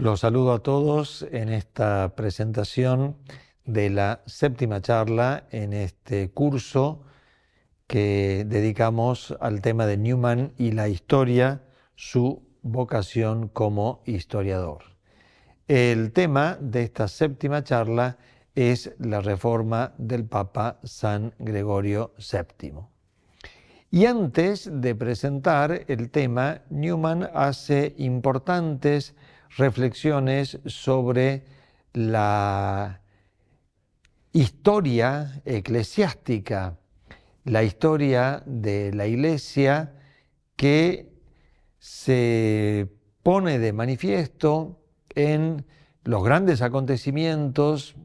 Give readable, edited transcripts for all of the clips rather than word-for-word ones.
Los saludo a todos en esta presentación de la séptima charla en este curso que dedicamos al tema de Newman y la historia, su vocación como historiador. El tema de esta séptima charla es la reforma del Papa San Gregorio VII. Y antes de presentar el tema, Newman hace importantes reflexiones sobre la historia eclesiástica, la historia de la Iglesia que se pone de manifiesto en los grandes acontecimientos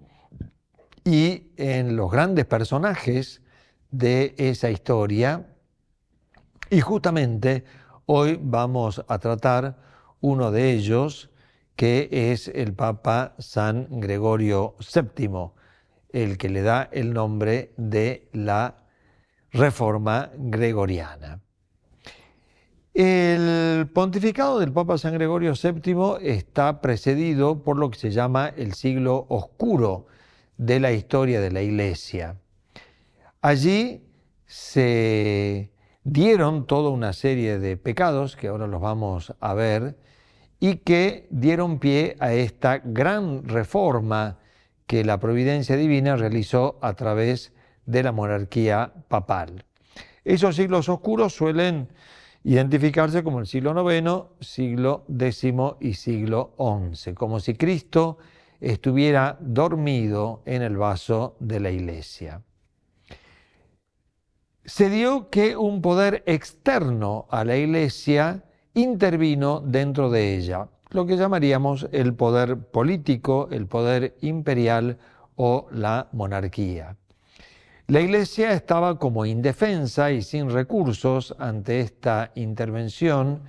y en los grandes personajes de esa historia. Y justamente hoy vamos a tratar uno de ellos, que es el Papa San Gregorio VII, el que le da el nombre de la Reforma Gregoriana. El pontificado del Papa San Gregorio VII está precedido por lo que se llama el siglo oscuro de la historia de la Iglesia. Allí se dieron toda una serie de pecados, que ahora los vamos a ver, y que dieron pie a esta gran reforma que la providencia divina realizó a través de la monarquía papal. Esos siglos oscuros suelen identificarse como el siglo IX, siglo X y siglo XI, como si Cristo estuviera dormido en el vaso de la Iglesia. Se dio que un poder externo a la Iglesia intervino dentro de ella, lo que llamaríamos el poder político, el poder imperial o la monarquía. La Iglesia estaba como indefensa y sin recursos ante esta intervención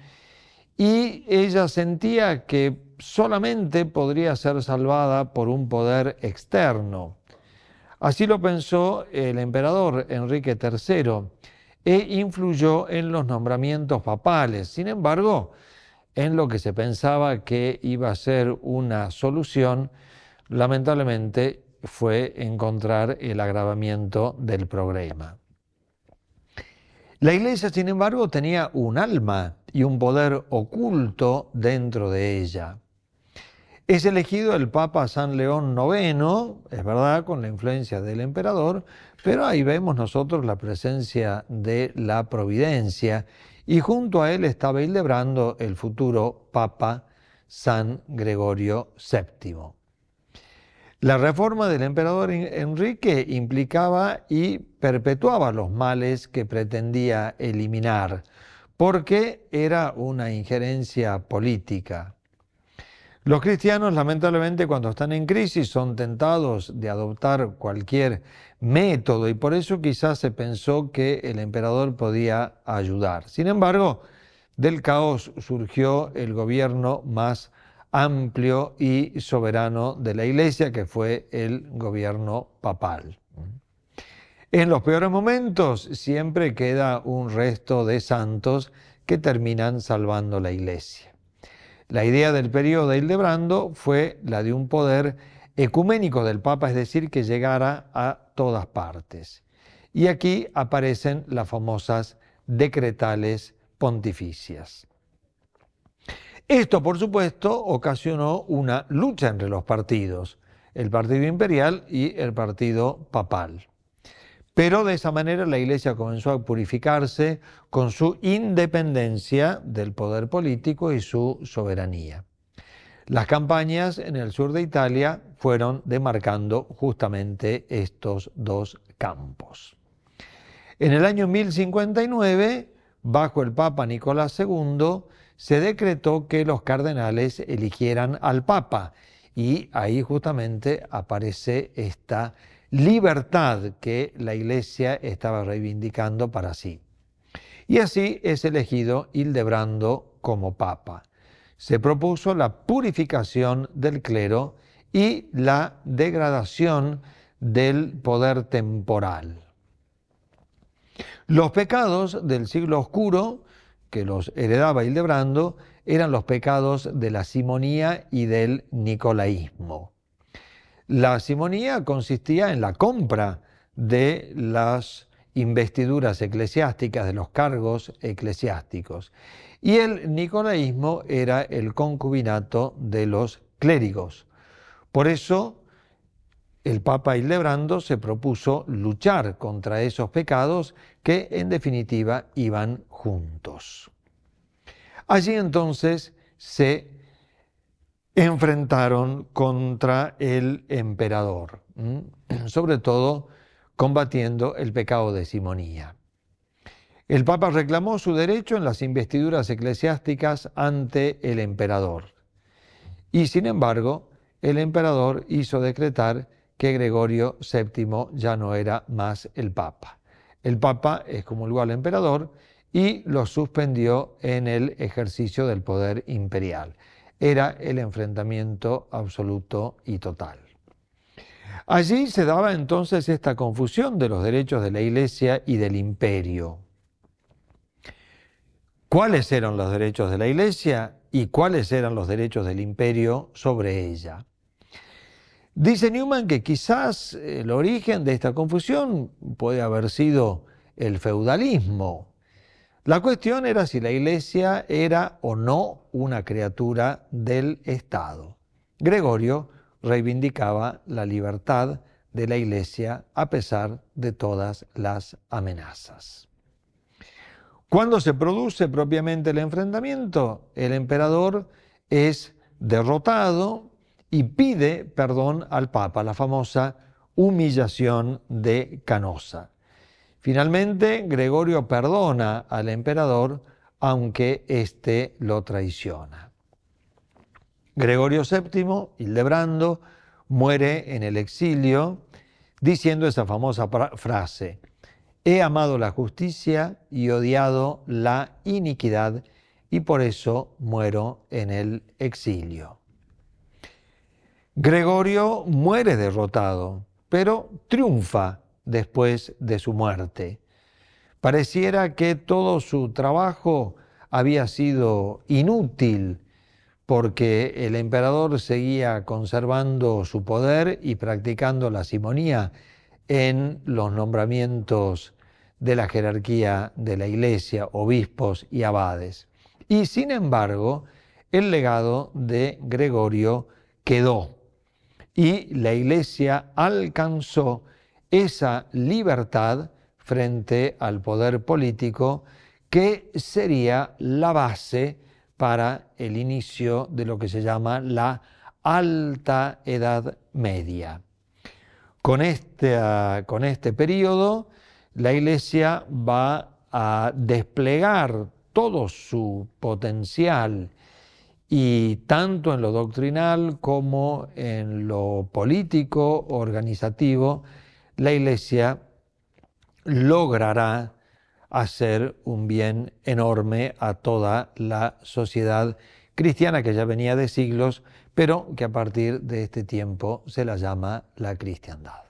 y ella sentía que solamente podría ser salvada por un poder externo. Así lo pensó el emperador Enrique III e influyó en los nombramientos papales. Sin embargo, en lo que se pensaba que iba a ser una solución, lamentablemente fue encontrar el agravamiento del problema. La Iglesia, sin embargo, tenía un alma y un poder oculto dentro de ella. Es elegido el Papa San León IX, es verdad, con la influencia del emperador, pero ahí vemos nosotros la presencia de la providencia y junto a él estaba Hildebrando, el futuro Papa San Gregorio VII. La reforma del emperador Enrique implicaba y perpetuaba los males que pretendía eliminar, porque era una injerencia política. Los cristianos, lamentablemente, cuando están en crisis, son tentados de adoptar cualquier método y por eso quizás se pensó que el emperador podía ayudar. Sin embargo, del caos surgió el gobierno más amplio y soberano de la Iglesia, que fue el gobierno papal. En los peores momentos siempre queda un resto de santos que terminan salvando la Iglesia. La idea del periodo de Hildebrando fue la de un poder ecuménico del Papa, es decir, que llegara a todas partes. Y aquí aparecen las famosas decretales pontificias. Esto, por supuesto, ocasionó una lucha entre los partidos, el partido imperial y el partido papal. Pero de esa manera la Iglesia comenzó a purificarse con su independencia del poder político y su soberanía. Las campañas en el sur de Italia fueron demarcando justamente estos dos campos. En el año 1059, bajo el Papa Nicolás II, se decretó que los cardenales eligieran al Papa y ahí justamente aparece esta libertad que la Iglesia estaba reivindicando para sí. Y así es elegido Hildebrando como Papa. Se propuso la purificación del clero y la degradación del poder temporal. Los pecados del siglo oscuro, que los heredaba Hildebrando, eran los pecados de la simonía y del nicolaísmo. La simonía consistía en la compra de las investiduras eclesiásticas, de los cargos eclesiásticos. Y el nicolaísmo era el concubinato de los clérigos. Por eso, el Papa Hildebrando se propuso luchar contra esos pecados que, en definitiva, iban juntos. Allí entonces se enfrentaron contra el emperador, sobre todo combatiendo el pecado de simonía. El Papa reclamó su derecho en las investiduras eclesiásticas ante el emperador. Y sin embargo, el emperador hizo decretar que Gregorio VII ya no era más el Papa. El Papa excomulgó al emperador y lo suspendió en el ejercicio del poder imperial. Era el enfrentamiento absoluto y total. Allí se daba entonces esta confusión de los derechos de la Iglesia y del imperio. ¿Cuáles eran los derechos de la Iglesia y cuáles eran los derechos del imperio sobre ella? Dice Newman que quizás el origen de esta confusión puede haber sido el feudalismo. La cuestión era si la Iglesia era o no una criatura del Estado. Gregorio reivindicaba la libertad de la Iglesia a pesar de todas las amenazas. Cuando se produce propiamente el enfrentamiento, el emperador es derrotado y pide perdón al Papa, la famosa humillación de Canosa. Finalmente, Gregorio perdona al emperador, aunque éste lo traiciona. Gregorio VII, Hildebrando, muere en el exilio diciendo esa famosa frase: he amado la justicia y odiado la iniquidad, y por eso muero en el exilio. Gregorio muere derrotado, pero triunfa después de su muerte. Pareciera que todo su trabajo había sido inútil porque el emperador seguía conservando su poder y practicando la simonía en los nombramientos de la jerarquía de la Iglesia, obispos y abades. Y sin embargo, el legado de Gregorio quedó y la Iglesia alcanzó esa libertad frente al poder político que sería la base para el inicio de lo que se llama la Alta Edad Media. Con este periodo, la Iglesia va a desplegar todo su potencial, y tanto en lo doctrinal como en lo político, organizativo, la Iglesia logrará hacer un bien enorme a toda la sociedad cristiana que ya venía de siglos, pero que a partir de este tiempo se la llama la cristiandad.